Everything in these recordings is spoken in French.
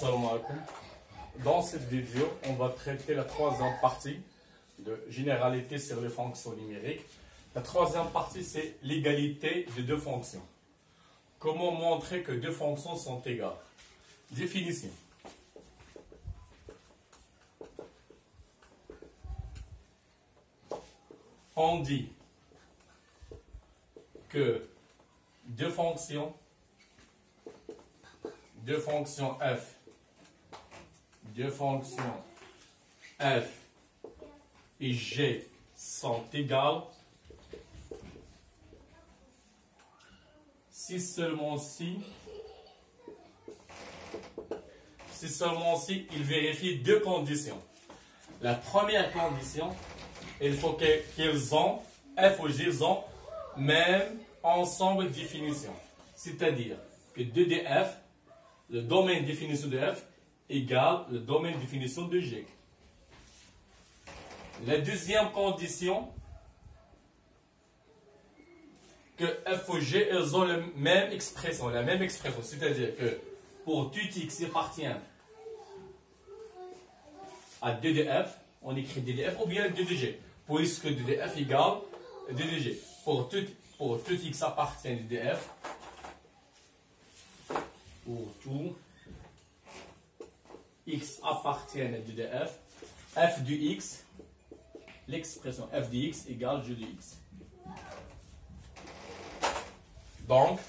Assalamu alaikum. Dans cette vidéo, on va traiter la troisième partie de généralité sur les fonctions numériques. La troisième partie, c'est l'égalité de deux fonctions. Comment montrer que deux fonctions sont égales? Définition. On dit que deux fonctions f et g sont égales si seulement si il vérifie deux conditions. La première condition, il faut qu'ils ont, f ou g ont même ensemble de définition. C'est-à-dire que 2df, le domaine de définition de f, égale le domaine de définition de g. La deuxième condition, que f ou g, elles ont la même expression. C'est-à-dire que pour tout x qui appartient à 2df, on écrit 2df ou bien 2dg, puisque 2df égale 2dg. Pour tout x appartient à 2df, pour tout x appartient à 2df, f de x, l'expression f de x égale g de x. Donc,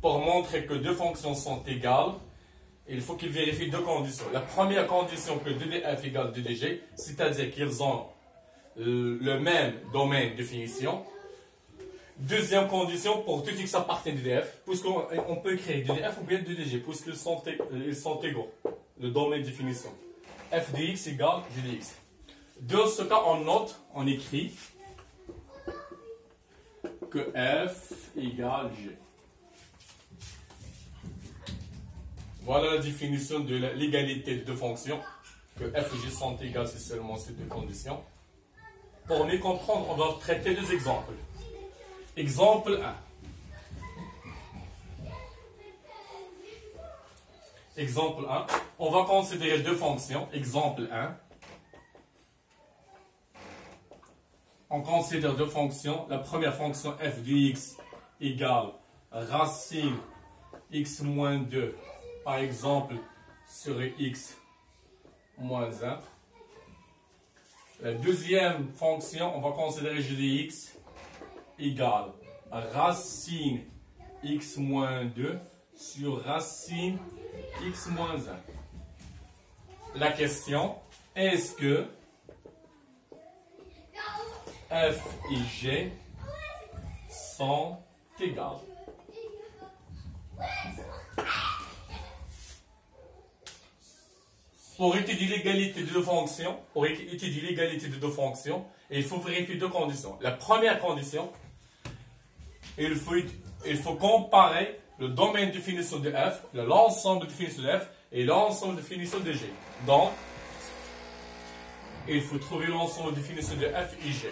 pour montrer que deux fonctions sont égales, il faut qu'ils vérifient deux conditions. La première condition, que 2df égale 2dg, c'est-à-dire qu'ils ont le même domaine de définition. Deuxième condition, pour tout x appartient à 2df, puisqu'on peut écrire 2df ou bien 2dg, puisqu'ils sont égaux, le domaine de définition. f de x égale g de x. Dans ce cas, on note, on écrit que f égale g. Voilà la définition de l'égalité de deux fonctions, que f et g sont égales si seulement ces deux conditions. Pour mieux comprendre, on va traiter deux exemples. Exemple 1. Exemple 1. On va considérer deux fonctions. Exemple 1. On considère deux fonctions. La première fonction f de x égale racine x moins 2, par exemple, sur x moins 1. La deuxième fonction, on va considérer g de x égale racine x moins 2 sur racine x moins 1. La question, est-ce que f et g sont égales? Pour étudier l'égalité de deux fonctions, il faut vérifier deux conditions. La première condition, il faut comparer le domaine de définition de f, l'ensemble de définition de f et l'ensemble de définition de g. Donc, il faut trouver l'ensemble de définition de f et g.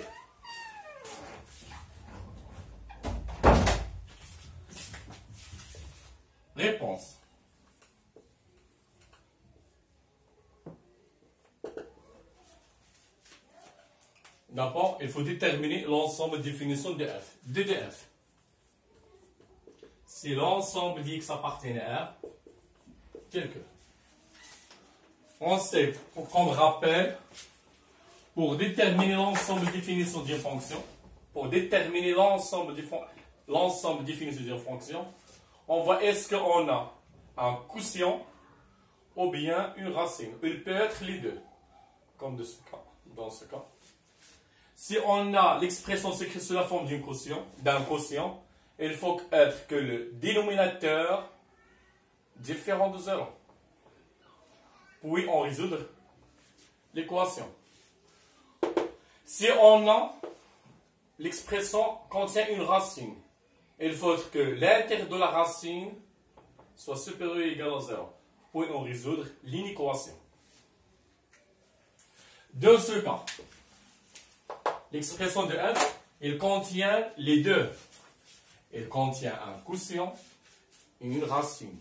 Réponse. D'abord, il faut déterminer l'ensemble de définition de f. 2df. Si l'ensemble d'x appartient à R, tel que. On sait, comme rappel, pour déterminer l'ensemble de définition d'une fonction, on voit est-ce qu'on a un quotient ou bien une racine. Il peut être les deux, comme dans ce cas. Si on a l'expression s'écrit sous la forme d'un quotient, il faut être que le dénominateur différent de 0. Puis on résout l'équation. Si on a l'expression contient une racine, il faut que l'intérieur de la racine soit supérieur ou égal à 0. Puis on résoudre l'inéquation. Dans ce cas, l'expression de f, il contient les deux. Il contient un quotient et une racine.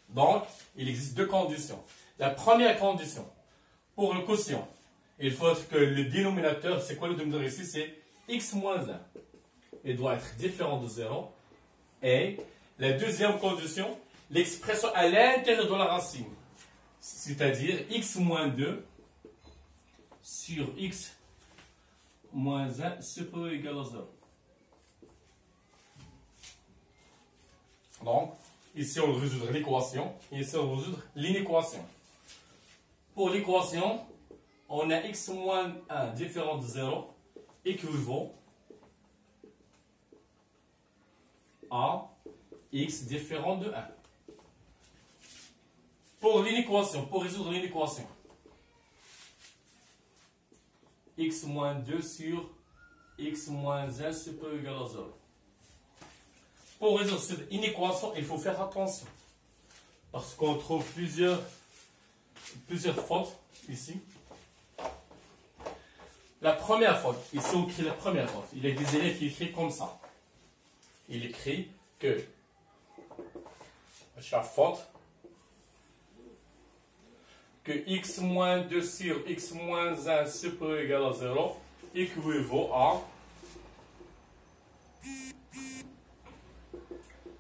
Donc, il existe deux conditions. La première condition, pour le quotient, il faut que le dénominateur, c'est quoi le dénominateur ici? C'est x moins 1. Il doit être différent de 0. Et la deuxième condition, l'expression à l'intérieur de la racine, c'est-à-dire x moins 2 sur x moins 1 supérieur ou égal à 0. Donc, ici on résout l'équation, et ici on résout l'inéquation. Pour l'équation, on a x moins 1 différent de 0 équivaut à x différent de 1. Pour l'inéquation, pour résoudre l'inéquation, x moins 2 sur x moins 1 supérieur ou égal à 0. Pour résoudre cette inéquation, il faut faire attention. Parce qu'on trouve plusieurs fautes ici. La première faute, ici on écrit la première faute. Il y a des élèves qui écrivent comme ça. Il écrit que à chaque faute, que x moins 2 sur x moins 1 supérieur ou égal à 0 équivaut à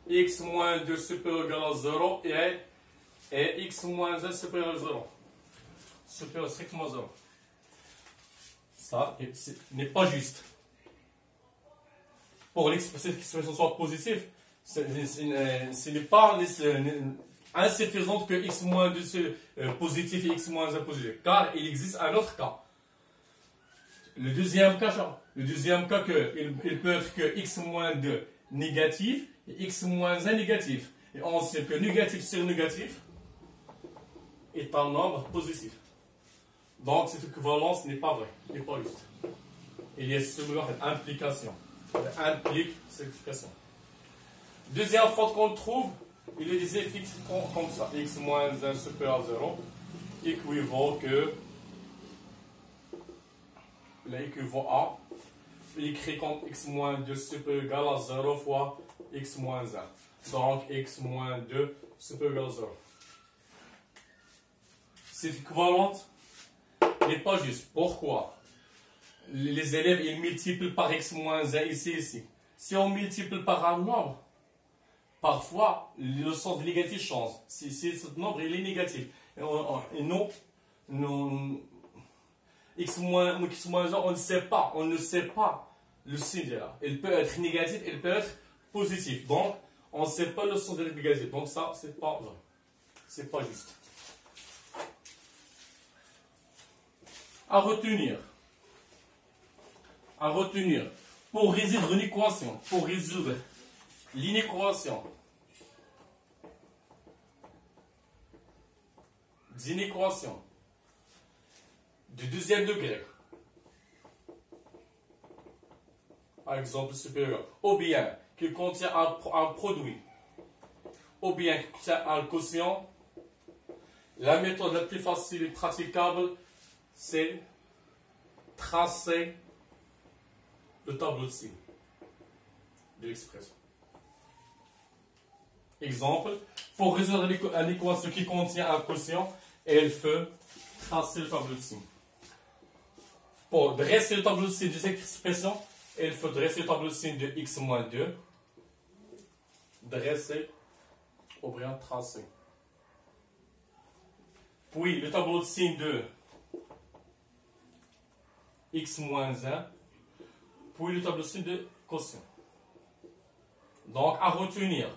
x moins 2 supérieur ou égal à 0 et x moins 1 supérieur à 0. Supérieur strictement à 0. Ça n'est pas juste. Pour que cette expression soit positive, ce n'est pas insuffisant que x moins 2 positif et x moins 1 positif. Car il existe un autre cas. Le deuxième cas, il peut être que x moins 2 négatif et x moins 1 négatif. Et on sait que négatif sur négatif est un nombre positif. Donc cette équivalence n'est pas vraie, n'est pas juste. Il y a seulement une implication. Il implique cette expression. Deuxième faute qu'on trouve, il est des effets comme ça. X moins 1 supérieur à 0 équivaut que l'équivaut à, écrit comme x moins 2 supérieur ou égal à 0 fois x moins 1. Donc x moins 2 supérieur ou égal à 0. Cette équivalente n'est pas juste. Pourquoi? Les élèves, ils multiplient par x moins 1 ici. Si on multiplie par un nombre, parfois, le sens négatif change. Si ce nombre il est négatif. Et non, x moins 1, on ne sait pas le signe là. Il peut être négatif, il peut être positif. Donc, on ne sait pas le sens de la négatif. Donc ça, c'est pas vrai. C'est pas juste. À retenir, pour résoudre une équation, l'inéquation d'une équation du deuxième degré, par exemple supérieur, ou bien qui contient un produit, ou bien qui contient un quotient, la méthode la plus facile et praticable, c'est tracer le tableau de signes de l'expression. Exemple, pour résoudre une équation qui contient un quotient, il faut tracer le tableau de signes. Pour dresser le tableau de signes de cette expression, il faut dresser le tableau de signes de x moins 2. Dresser, ou bien tracer. Puis le tableau de signes de x moins 1, puis le tableau de signes de quotient. Donc, à retenir,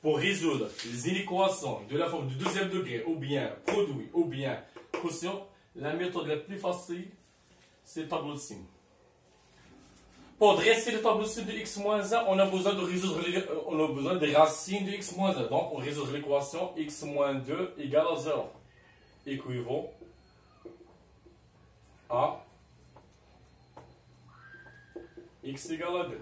pour résoudre les inéquations de la forme du deuxième degré, ou bien produit, ou bien quotient, la méthode la plus facile, c'est le tableau de signes. Pour dresser le tableau de signes de x moins 1, on a besoin de résoudre des racines de x moins 1. Donc, on résout l'équation x moins 2 égale à 0. Équivaut à x égale à 2.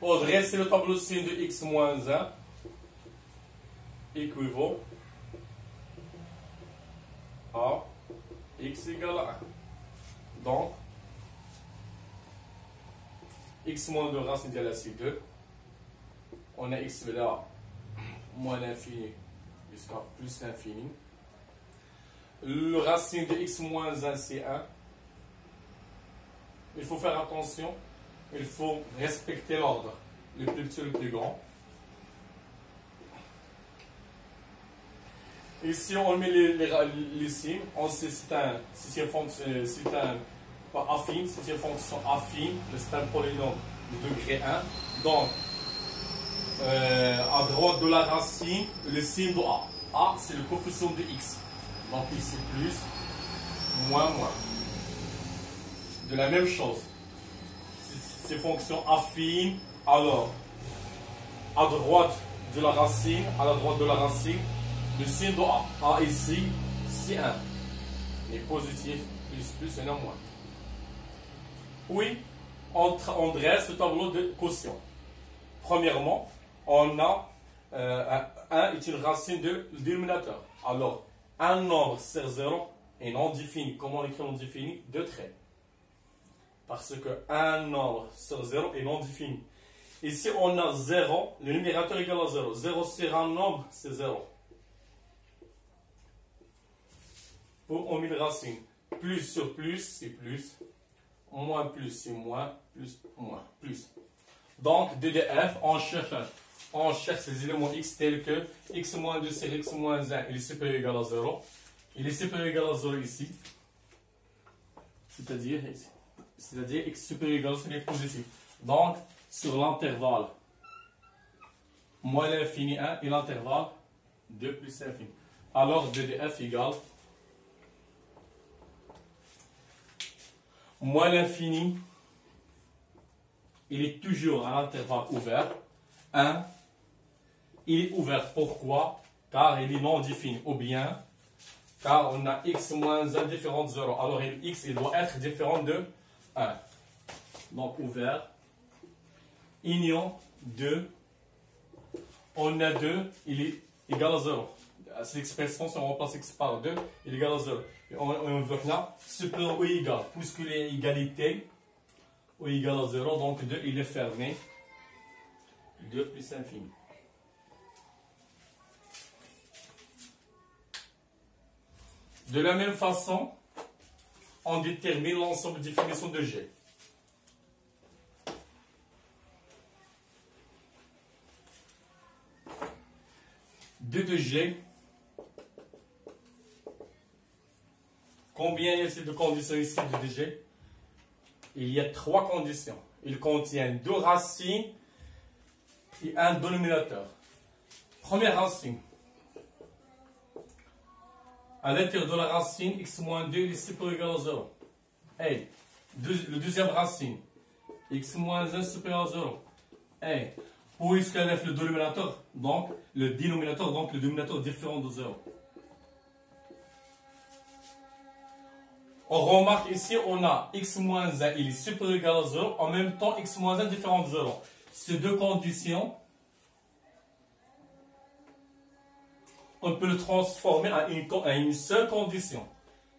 Pour dresser le tableau de signes de x moins 1, équivaut à x égale à 1. Donc, x moins 2 racine de la C2. On a x là, moins l'infini jusqu'à plus l'infini. Le racine de x moins 1, c'est 1. Il faut faire attention. Il faut respecter l'ordre. Le plus petit, le plus grand. Ici, on met les signes. On sait c'est une fonction affine. C'est une fonction affine. C'est un polynôme de degré 1. Donc, à droite de la racine, le signe de A. A, c'est le coefficient de x. Donc ici, plus, moins. De la même chose. C'est fonction affine. Alors, à droite de la racine, le signe de A. A ici, c'est 1. Et positif, plus et non moins. Oui, on dresse le tableau de quotient. Premièrement, on a 1 est une racine de dénominateur. Alors, un nombre sur 0 est non défini. Comment on écrit non défini? Deux traits. Parce que un nombre sur 0 est non défini. Ici, on a 0, le numérateur est égal à 0. 0 sur un nombre, c'est 0. Pour on met une racine. Plus sur plus, c'est plus. Moins plus, c'est moins. Plus. Donc, DDF, on cherche les éléments x tels que x moins 2 sur x moins 1, il est supérieur ou égal à 0. Il est supérieur ou égal à 0 ici. C'est-à-dire x supérieur ou égal à 0 est positif. Donc, sur l'intervalle moins l'infini 1 et l'intervalle 2 plus l'infini. Alors, DDF égale moins l'infini, il est toujours à l'intervalle ouvert. 1, il est ouvert. Pourquoi? Car il est non défini. Ou bien, car on a x moins 1 différent de 0. Alors, x il doit être différent de 1. Donc, ouvert. Union 2. On a 2, il est égal à 0. Cette expression, si on remplace x par 2, il est égal à 0. Et on veut là, supérieur ou égal. Puisque l'égalité ou égal à 0, donc 2, il est fermé. 2 plus infini. De la même façon, on détermine l'ensemble de définitions de G. De G. Combien y a-t-il de conditions ici de G? Il y a 3 conditions. Il contient 2 racines et un dénominateur. Première racine. À l'intérieur de la racine, x moins 2 est supérieur ou égal à 0. Et le deuxième racine, x moins 1 supérieur à 0. Et puisqu'il y a le dénominateur, donc le dénominateur différent de 0. On remarque ici, on a x moins 1, il est supérieur ou égal à 0. En même temps, x moins 1 différent de 0. Ces deux conditions, on peut le transformer à une seule condition.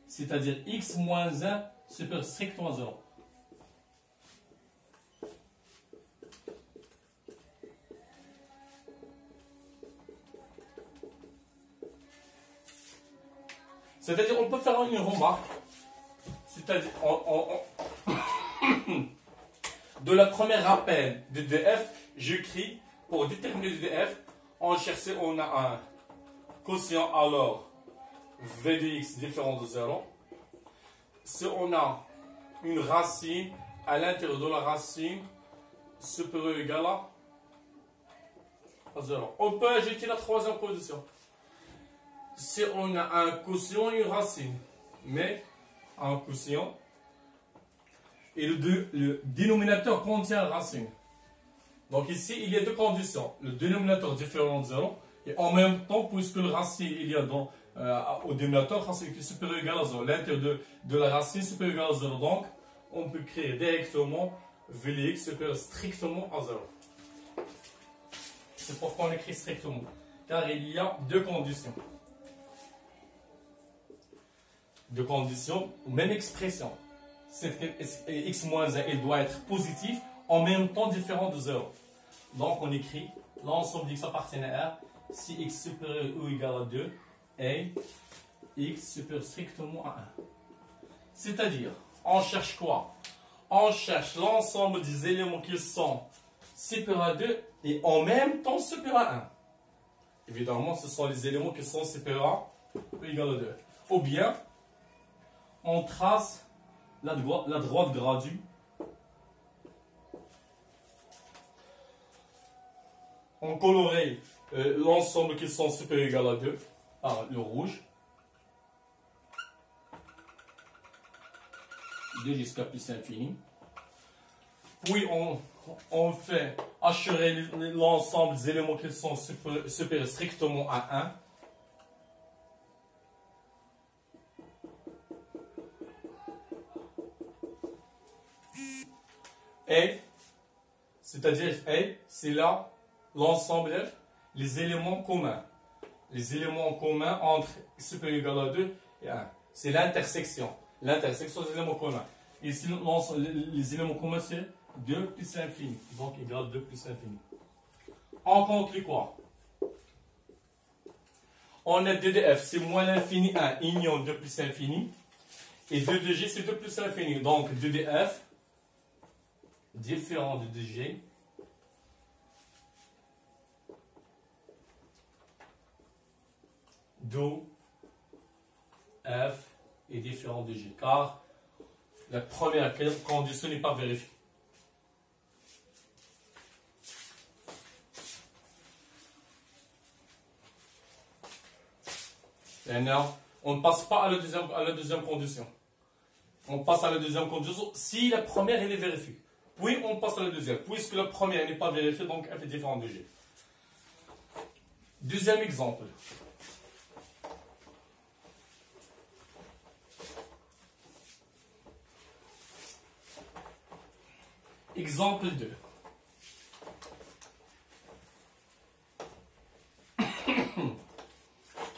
C'est-à-dire x moins 1 supérieur strictement à 0. C'est-à-dire, on peut faire une remarque. C'est-à-dire, de la première appel de DF, j'écris, pour déterminer le DF, on a un quotient, alors V de x différent de 0. Si on a une racine, à l'intérieur de la racine, supérieure ou égale à 0. On peut ajouter la troisième position. Si on a un quotient et une racine, mais un quotient, et le dénominateur contient la racine. Donc ici, il y a deux conditions. Le dénominateur différent de 0, et en même temps, puisque le racine, il y a au dénominateur, racine qui est supérieur ou égal à 0. L'intérieur de la racine supérieur ou égal à 0. Donc, on peut créer directement V de x supérieur strictement à 0. C'est pourquoi on écrit strictement. Car il y a deux conditions. Deux conditions, même expression. X moins 1, il doit être positif, en même temps différents de 0. Donc on écrit l'ensemble d'x appartient à R si x supérieur ou égal à 2 et x supérieur strictement à 1. C'est-à-dire, on cherche quoi? On cherche l'ensemble des éléments qui sont supérieurs à 2 et en même temps supérieurs à 1. Évidemment, ce sont les éléments qui sont supérieurs à ou égal à 2. Ou bien, on trace la droite gradue on colorait l'ensemble qui sont supérieurs ou égal à 2 par le rouge. 2 jusqu'à plus infini. Puis on fait assurer l'ensemble des éléments qui sont supérieurs strictement à 1. Et, c'est-à-dire, c'est là l'ensemble, les éléments communs. Les éléments communs entre supérieur ou égal à 2 et 1. C'est l'intersection. L'intersection des éléments communs. Ici, les éléments communs, c'est 2 plus l'infini. Donc, égal 2 plus l'infini. On conclut quoi? On a 2 de f, c'est moins l'infini 1, union 2 plus l'infini. Et 2 de g, c'est 2 plus l'infini. Donc, 2 de f, différent de 2g, d'où f est différent de g. Car la première condition n'est pas vérifiée. Maintenant, on ne passe pas à la deuxième condition. On passe à la deuxième condition si la première elle est vérifiée. Puis on passe à la deuxième. Puisque la première n'est pas vérifiée, donc f est différent de g. Deuxième exemple. Exemple 2.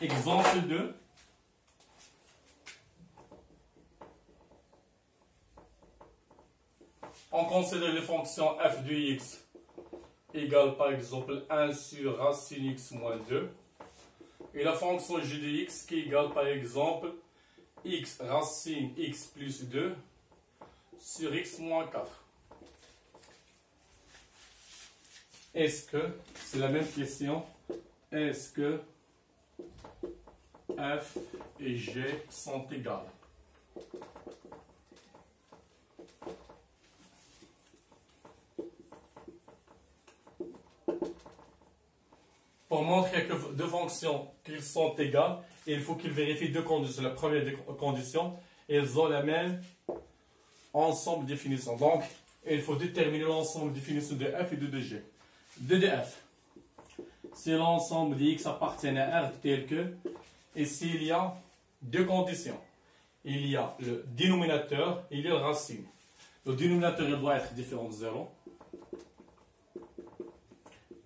Exemple 2. On considère les fonctions f de x égale par exemple 1 sur racine x moins 2. Et la fonction g de x qui est égale par exemple x racine x plus 2 sur x moins 4. Est-ce que, c'est la même question, est-ce que f et g sont égales? Pour montrer que deux fonctions qui sont égales, il faut qu'ils vérifient deux conditions. La première condition, elles ont la même ensemble de définition. Donc, il faut déterminer l'ensemble de définition de f et de g. 2 de f, c'est l'ensemble de x appartiennent à R tel que, et s'il y a deux conditions, il y a le dénominateur et il y a la racine. Le dénominateur il doit être différent de 0.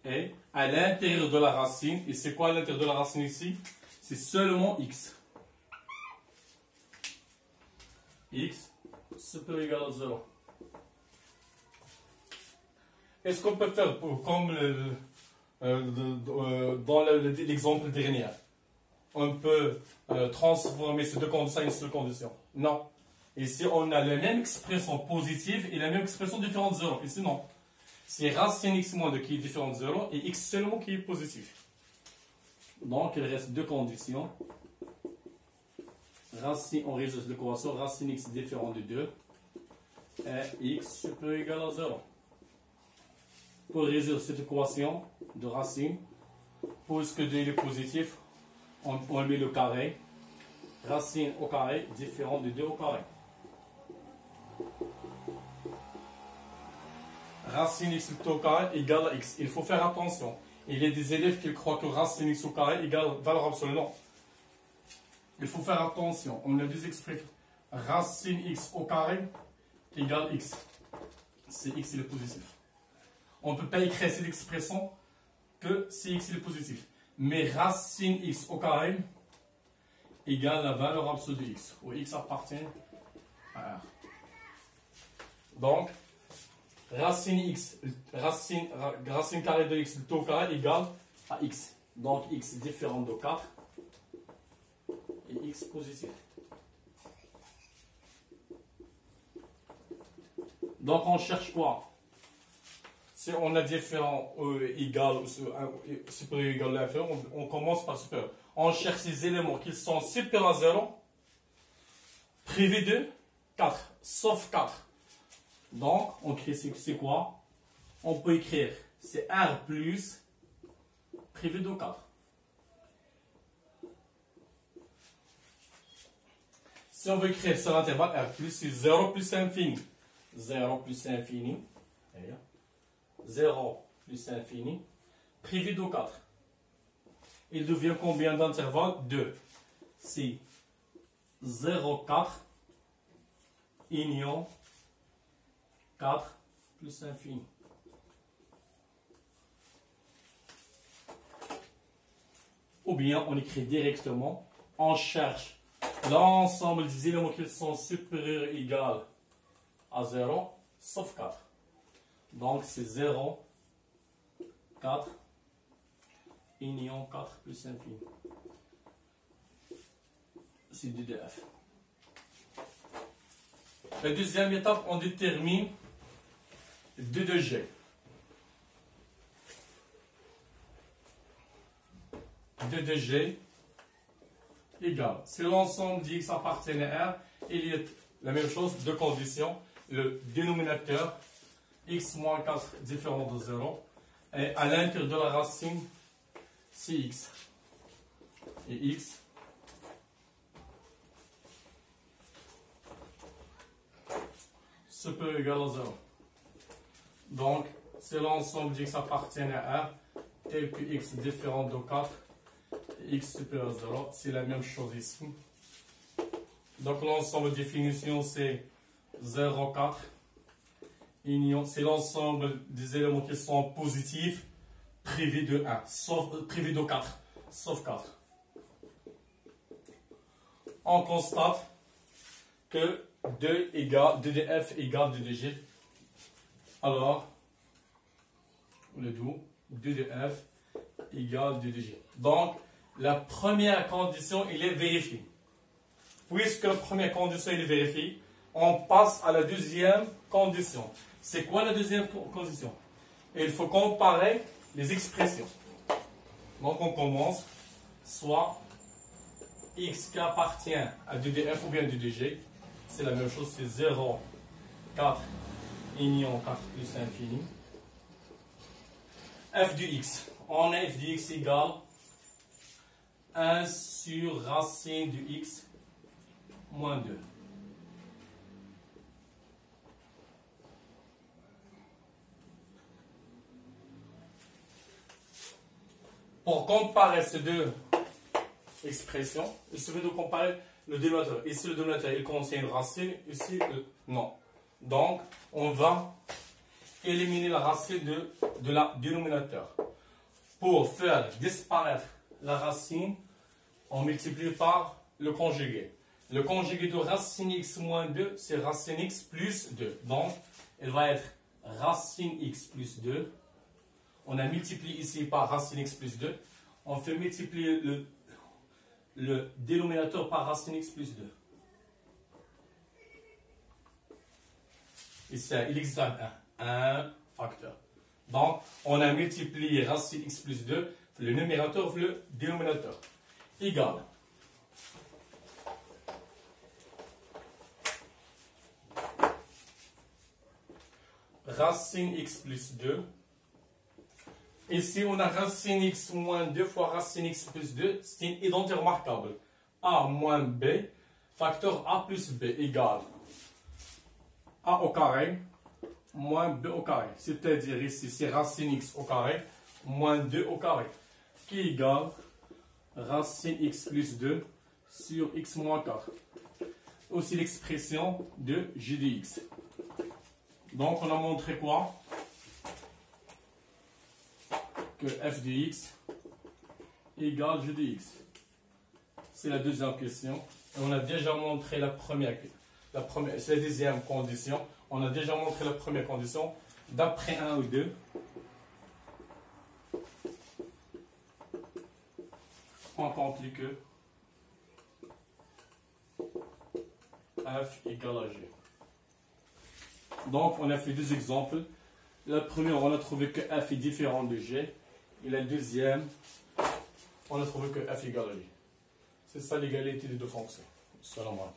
Et à l'intérieur de la racine, et c'est quoi l'intérieur de la racine ici? C'est seulement x. X supérieur ou égal à 0. Est-ce qu'on peut faire comme dans l'exemple dernier? On peut transformer ces deux conditions en une seule condition? Non. Ici, on a la même expression positive et la même expression différente de 0. Ici, non. C'est racine x moins 2 qui est différent de 0 et x seulement qui est positif. Donc, il reste deux conditions. Racine, on résout l'équation racine x différent de 2 et x supérieur ou égal à 0. Pour résoudre cette équation de racine, puisque 2 est positif, on met le carré. Racine au carré différent de 2 au carré. Racine x au carré égale à x. Il faut faire attention. Il y a des élèves qui croient que racine x au carré égale valeur absolue. Non. Il faut faire attention. On a deux expressions. Racine x au carré égale x. C'est x il est positif. On ne peut pas écrire cette expression que si x est positif. Mais racine x au carré égale la valeur absolue de x, où x appartient à R. Donc, racine x, racine carrée de x, le taux carré égale à x. Donc x différent de 4 et x positif. Donc on cherche quoi? Si on a différent égal ou supérieur égal à inférieur, on commence par supérieur. On cherche les éléments qui sont supérieurs à 0, privé de 4, sauf 4. Donc on crée c'est quoi? On peut écrire c'est R plus privé de 4. Si on veut écrire sur l'intervalle R plus, c'est 0 plus infini. 0 plus infini. 0 plus infini. Privé de 4. Il devient combien d'intervalles? 2. C'est 0, 4, union 4 plus infini. Ou bien on écrit directement, on cherche l'ensemble des éléments qui sont supérieurs ou égaux à 0, sauf 4. Donc c'est 0, 4, union 4 plus infini. C'est DDF. La deuxième étape, on détermine 2 de G. 2 de G égale. Si l'ensemble d'X appartient à R, il y a la même chose, deux conditions. Le dénominateur, X moins 4 différent de 0, et à l'intérieur de la racine, c'est X. Et X supérieur ou égal à 0. Donc, si l'ensemble d'X appartient à R, tel que X différent de 4, X supérieur à 0, c'est la même chose ici. Donc l'ensemble de définition c'est 0, 4. Union, c'est l'ensemble des éléments qui sont positifs, privés de 1, sauf, privés de 4, sauf 4. On constate que 2 de F égale 2 de G. Alors, le tout, 2 de F égale 2 de G. Donc, la première condition, il est vérifiée. Puisque la première condition est vérifiée, on passe à la deuxième condition. C'est quoi la deuxième condition? Il faut comparer les expressions. Donc, on commence soit x qui appartient à 2df ou bien 2dg. C'est la même chose, c'est 0, 4, union 4 plus infini. F de x. On a f de x égale 1 sur racine de x moins 2. Pour comparer ces deux expressions, il suffit de comparer le dénominateur. Ici, le dénominateur, il contient une racine, ici, non. Donc, on va éliminer la racine de la dénominateur. Pour faire disparaître la racine, on multiplie par le conjugué. Le conjugué de racine x moins 2, c'est racine x plus 2. Donc, elle va être racine x plus 2. On a multiplié ici par racine x plus 2. On fait multiplier le dénominateur par racine x plus 2. Ici, il existe un facteur. Donc, on a multiplié racine x plus 2, le numérateur, le dénominateur. Égal. Racine x plus 2. Ici, on a racine x moins 2 fois racine x plus 2. C'est une identité remarquable. A moins b, facteur a plus b égale a au carré moins b au carré. C'est-à-dire ici, c'est racine x au carré moins 2 au carré. Qui égale racine x plus 2 sur x moins 4. Aussi l'expression de g de x. Donc, on a montré quoi? Que f de x égale g de x. C'est la deuxième question. Et on a déjà montré la première. C'est la deuxième condition. On a déjà montré la première condition. d'après 1 ou 2, on remplit que f égale à g. Donc, on a fait deux exemples. Le premier, on a trouvé que f est différent de g. Et le deuxième, on a trouvé que f égale à g. C'est ça l'égalité des deux fonctions, selon moi.